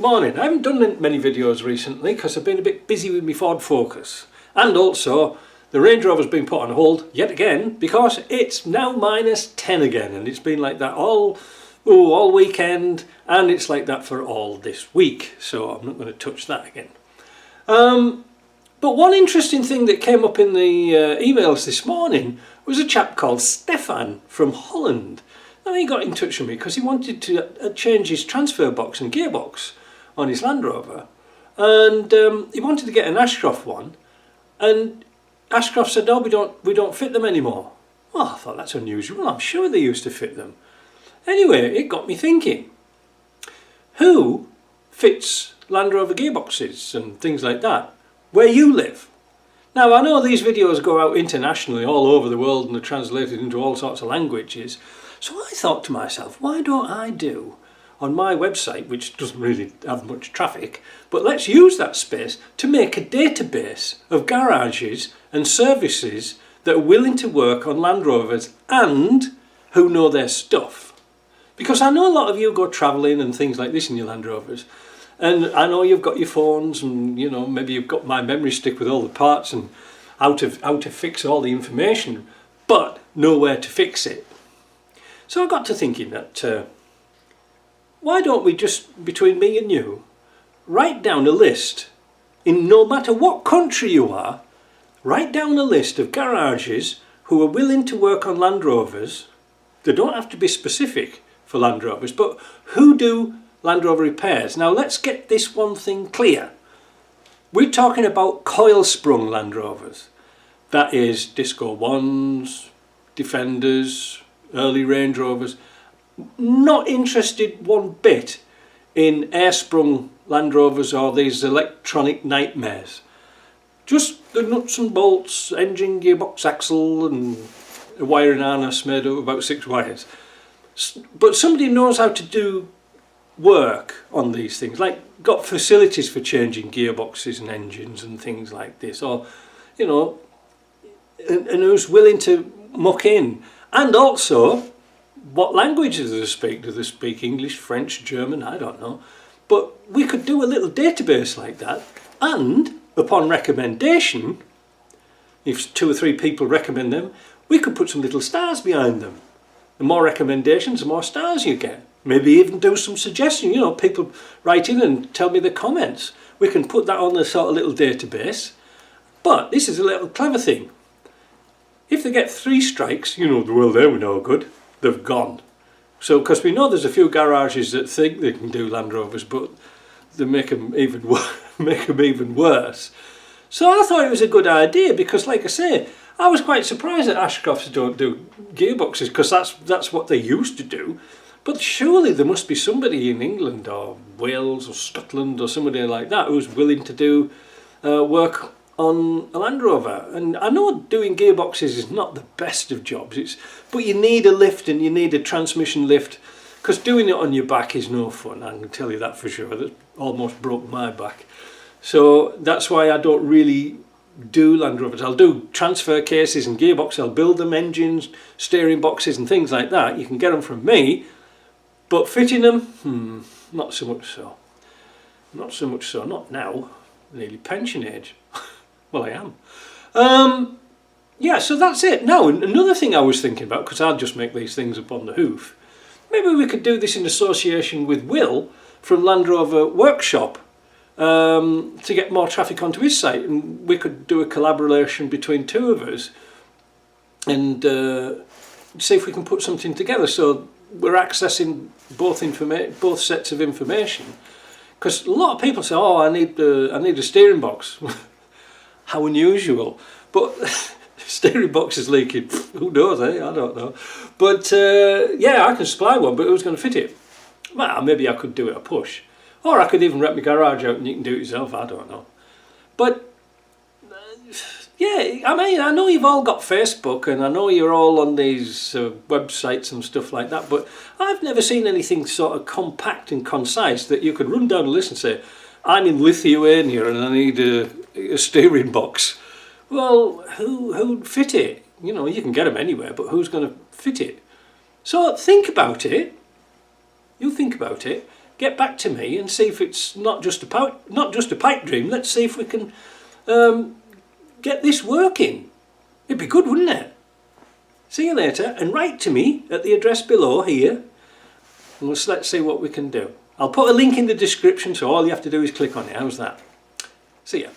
Good morning. I haven't done many videos recently because I've been a bit busy with my Ford Focus, and also the Range Rover's been put on hold yet again because it's now -10 again, and it's been like that all weekend, and it's like that for all this week, so I'm not going to touch that again. But one interesting thing that came up in the emails this morning was a chap called Stefan from Holland. Now, he got in touch with me because he wanted to change his transfer box and gearbox on his Land Rover, and he wanted to get an Ashcroft one, and Ashcroft said, no, we don't fit them anymore. Well, I thought that's unusual. I'm sure they used to fit them. Anyway, it got me thinking, who fits Land Rover gearboxes and things like that where you live? Now, I know these videos go out internationally all over the world and are translated into all sorts of languages, so I thought to myself, why don't I do on my website, which doesn't really have much traffic, but let's use that space to make a database of garages and services that are willing to work on Land Rovers and who know their stuff. Because I know a lot of you go travelling and things like this in your Land Rovers, and I know you've got your phones, and you know, maybe you've got my memory stick with all the parts and how to fix all the information, but know where to fix it. So I got to thinking that why don't we just, between me and you, write down a list, in no matter what country you are, write down a list of garages who are willing to work on Land Rovers. They don't have to be specific for Land Rovers, but who do Land Rover repairs. Now let's get this one thing clear. We're talking about coil sprung Land Rovers. That is Disco 1s, Defenders, early Range Rovers. Not interested one bit in air sprung Land Rovers or these electronic nightmares. Just the nuts and bolts, engine, gearbox, axle, and a wiring harness made of about 6 wires. But somebody knows how to do work on these things, like got facilities for changing gearboxes and engines and things like this, or you know, and who's willing to muck in. And also, what languages do they speak? Do they speak English, French, German? I don't know. But we could do a little database like that, and upon recommendation, if 2 or 3 people recommend them, we could put some little stars behind them. The more recommendations, the more stars you get. Maybe even do some suggestion. You know, people write in and tell me their comments. We can put that on the sort of little database. But this is a little clever thing. If they get 3 strikes, you know, well, they were no good. They've gone. So, because we know there's a few garages that think they can do Land Rovers, but they make them even worse. So I thought it was a good idea because, like I say, I was quite surprised that Ashcrofts don't do gearboxes, because that's what they used to do. But surely there must be somebody in England or Wales or Scotland or somebody like that who's willing to do work on a Land Rover. And I know doing gearboxes is not the best of jobs, but you need a lift and you need a transmission lift, because doing it on your back is no fun, I can tell you that for sure. That almost broke my back. So that's why I don't really do Land Rovers. I'll do transfer cases and gearboxes, I'll build them, engines, steering boxes and things like that. You can get them from me. But fitting them, not so much so. Not so much so, not now. Nearly pension age. Well, I am. Yeah, so that's it. Now, another thing I was thinking about, because I'll just make these things up on the hoof, maybe we could do this in association with Will from Land Rover Workshop to get more traffic onto his site, and we could do a collaboration between 2 of us and see if we can put something together so we're accessing both sets of information. Because a lot of people say, oh, I need a steering box. How unusual. But steering box is leaking. Who knows, eh? I don't know. But yeah, I can supply one, but who's going to fit it? Well, maybe I could do it a push. Or I could even rent my garage out and you can do it yourself, I don't know. But yeah, I mean, I know you've all got Facebook and I know you're all on these websites and stuff like that, but I've never seen anything sort of compact and concise that you could run down a list and say, I'm in Lithuania and I need a steering box. Well, who'd fit it? You know, you can get them anywhere, but who's going to fit it? So think about it. You think about it. get back to me and see if it's not just a pipe dream. Let's see if we can get this working. It'd be good, wouldn't it? See you later, and write to me at the address below here, and let's see what we can do. I'll put a link in the description, so all you have to do is click on it. How's that? See ya.